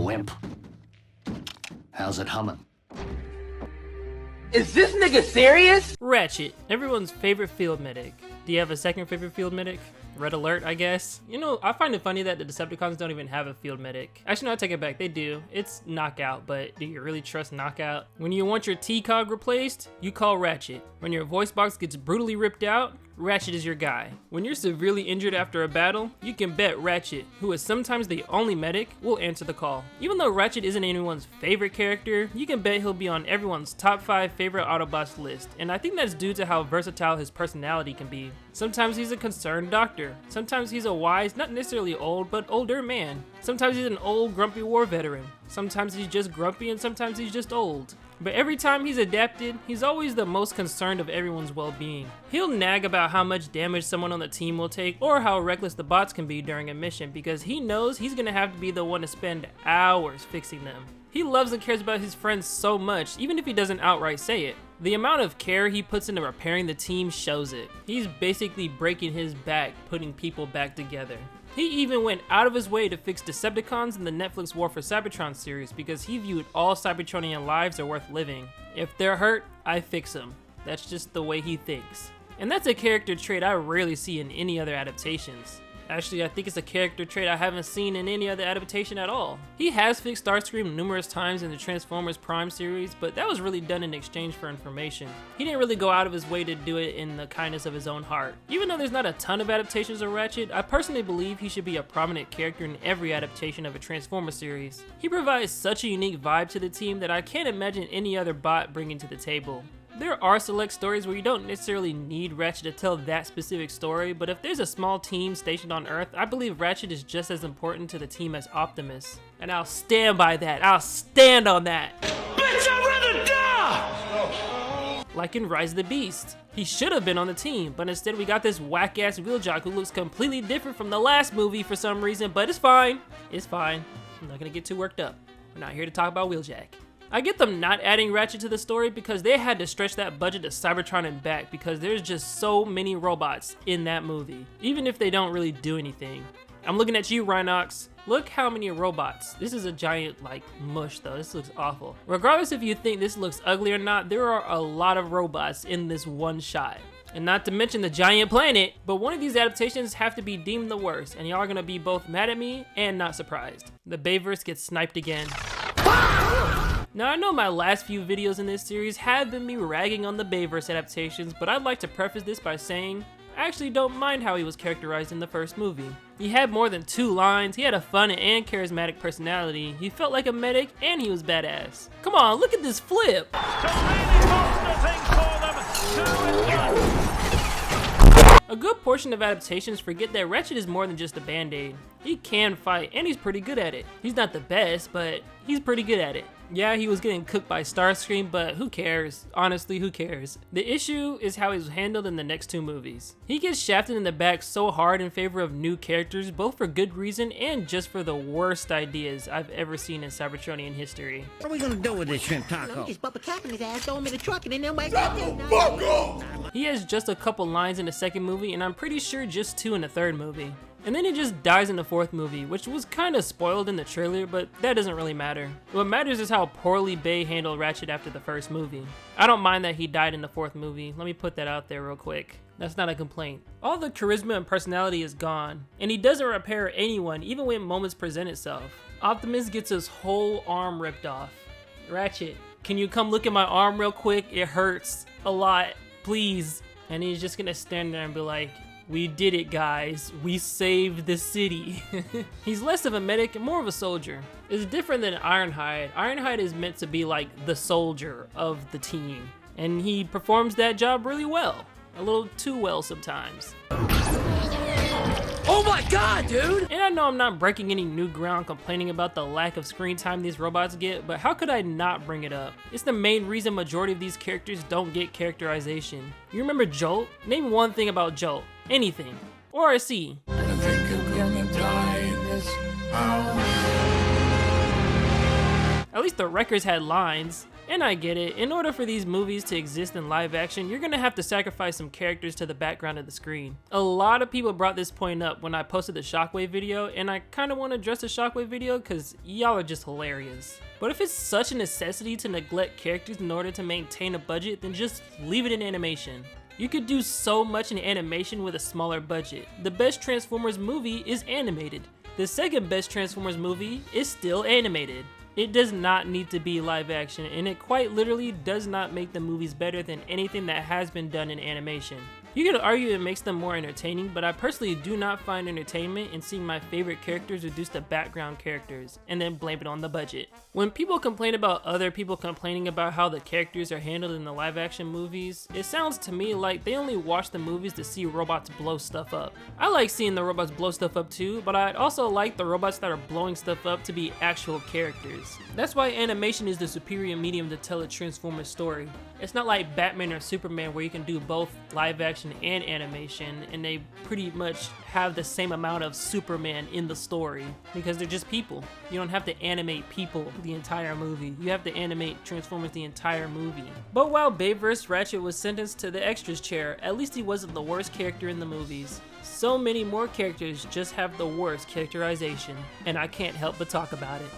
wimp. How's it humming? Is this nigga serious? Ratchet, everyone's favorite field medic. Do you have a second favorite field medic? Red Alert, I guess. You know, I find it funny that the Decepticons don't even have a field medic. Actually, no, I take it back. They do. It's Knockout, but do you really trust Knockout? When you want your T-Cog replaced, you call Ratchet. When your voice box gets brutally ripped out, Ratchet is your guy. When you're severely injured after a battle, you can bet Ratchet, who is sometimes the only medic, will answer the call. Even though Ratchet isn't anyone's favorite character, you can bet he'll be on everyone's top 5 favorite Autobots list, and I think that's due to how versatile his personality can be. Sometimes he's a concerned doctor. Sometimes he's a wise, not necessarily old, but older man. Sometimes he's an old, grumpy war veteran. Sometimes he's just grumpy and sometimes he's just old. But every time he's adapted, he's always the most concerned of everyone's well-being. He'll nag about how much damage someone on the team will take or how reckless the bots can be during a mission because he knows he's gonna have to be the one to spend hours fixing them. He loves and cares about his friends so much, even if he doesn't outright say it. The amount of care he puts into repairing the team shows it. He's basically breaking his back, putting people back together. He even went out of his way to fix Decepticons in the Netflix War for Cybertron series because he viewed all Cybertronian lives are worth living. If they're hurt, I fix them. That's just the way he thinks. And that's a character trait I rarely see in any other adaptations. Actually, I think it's a character trait I haven't seen in any other adaptation at all. He has fixed Starscream numerous times in the Transformers Prime series, but that was really done in exchange for information. He didn't really go out of his way to do it in the kindness of his own heart. Even though there's not a ton of adaptations of Ratchet, I personally believe he should be a prominent character in every adaptation of a Transformers series. He provides such a unique vibe to the team that I can't imagine any other bot bringing to the table. There are select stories where you don't necessarily need Ratchet to tell that specific story, but if there's a small team stationed on Earth, I believe Ratchet is just as important to the team as Optimus. And I'll stand by that. I'll stand on that. Bitch, I'd rather die! Like in Rise of the Beast. He should have been on the team, but instead we got this whack-ass Wheeljock who looks completely different from the last movie for some reason, but it's fine. It's fine. I'm not gonna get too worked up. We're not here to talk about Wheeljack. I get them not adding Ratchet to the story because they had to stretch that budget to Cybertron and back because there's just so many robots in that movie, even if they don't really do anything. I'm looking at you, Rhinox. Look how many robots. This is a giant, like, mush though. This looks awful. Regardless if you think this looks ugly or not, there are a lot of robots in this one shot. And not to mention the giant planet, but one of these adaptations have to be deemed the worst, and y'all are gonna be both mad at me and not surprised. The Bayverse gets sniped again. Now I know my last few videos in this series have been me ragging on the Bayverse adaptations, but I'd like to preface this by saying I actually don't mind how he was characterized in the first movie. He had more than 2 lines, he had a fun and charismatic personality, he felt like a medic, and he was badass. Come on, look at this flip! A good portion of adaptations forget that Ratchet is more than just a band-aid. He can fight, and he's pretty good at it. He's not the best, but he's pretty good at it. Yeah, he was getting cooked by Starscream, but who cares? Honestly, who cares? The issue is how he was handled in the next 2 movies. He gets shafted in the back so hard in favor of new characters, both for good reason and just for the worst ideas I've ever seen in Cybertronian history. What are we gonna do with this shrimp taco? Just bump a cap in his ass, throw him in the truck, and then nobody He has just a couple lines in the second movie, and I'm pretty sure just 2 in the third movie. And then he just dies in the 4th movie, which was kinda spoiled in the trailer, but that doesn't really matter. What matters is how poorly Bay handled Ratchet after the first movie. I don't mind that he died in the 4th movie, let me put that out there real quick. That's not a complaint. All the charisma and personality is gone, and he doesn't repair anyone even when moments present itself. Optimus gets his whole arm ripped off. Ratchet, can you come look at my arm real quick? It hurts a lot, please. And he's just gonna stand there and be like, we did it, guys. We saved the city. He's less of a medic and more of a soldier. It's different than Ironhide. Ironhide is meant to be like the soldier of the team, and he performs that job really well. A little too well sometimes. Oh my god, dude! And I know I'm not breaking any new ground complaining about the lack of screen time these robots get, but how could I not bring it up? It's the main reason majority of these characters don't get characterization. You remember Jolt? Name one thing about Jolt. Anything. Or a C. I think I'm gonna die in this house. At least the Wreckers had lines. And I get it, in order for these movies to exist in live action, you're gonna have to sacrifice some characters to the background of the screen. A lot of people brought this point up when I posted the Shockwave video, and I kinda wanna address the Shockwave video cause y'all are just hilarious. But if it's such a necessity to neglect characters in order to maintain a budget, then just leave it in animation. You could do so much in animation with a smaller budget. The best Transformers movie is animated. The second best Transformers movie is still animated. It does not need to be live action, and it quite literally does not make the movies better than anything that has been done in animation. You could argue it makes them more entertaining, but I personally do not find entertainment in seeing my favorite characters reduced to background characters, and then blame it on the budget. When people complain about other people complaining about how the characters are handled in the live action movies, it sounds to me like they only watch the movies to see robots blow stuff up. I like seeing the robots blow stuff up too, but I'd also like the robots that are blowing stuff up to be actual characters. That's why animation is the superior medium to tell a Transformers story. It's not like Batman or Superman where you can do both live action and animation, and they pretty much have the same amount of Superman in the story because they're just people. You don't have to animate people the entire movie. You have to animate Transformers the entire movie. But while Bayverse Ratchet was sentenced to the extras chair, at least he wasn't the worst character in the movies. So many more characters just have the worst characterization, and I can't help but talk about it.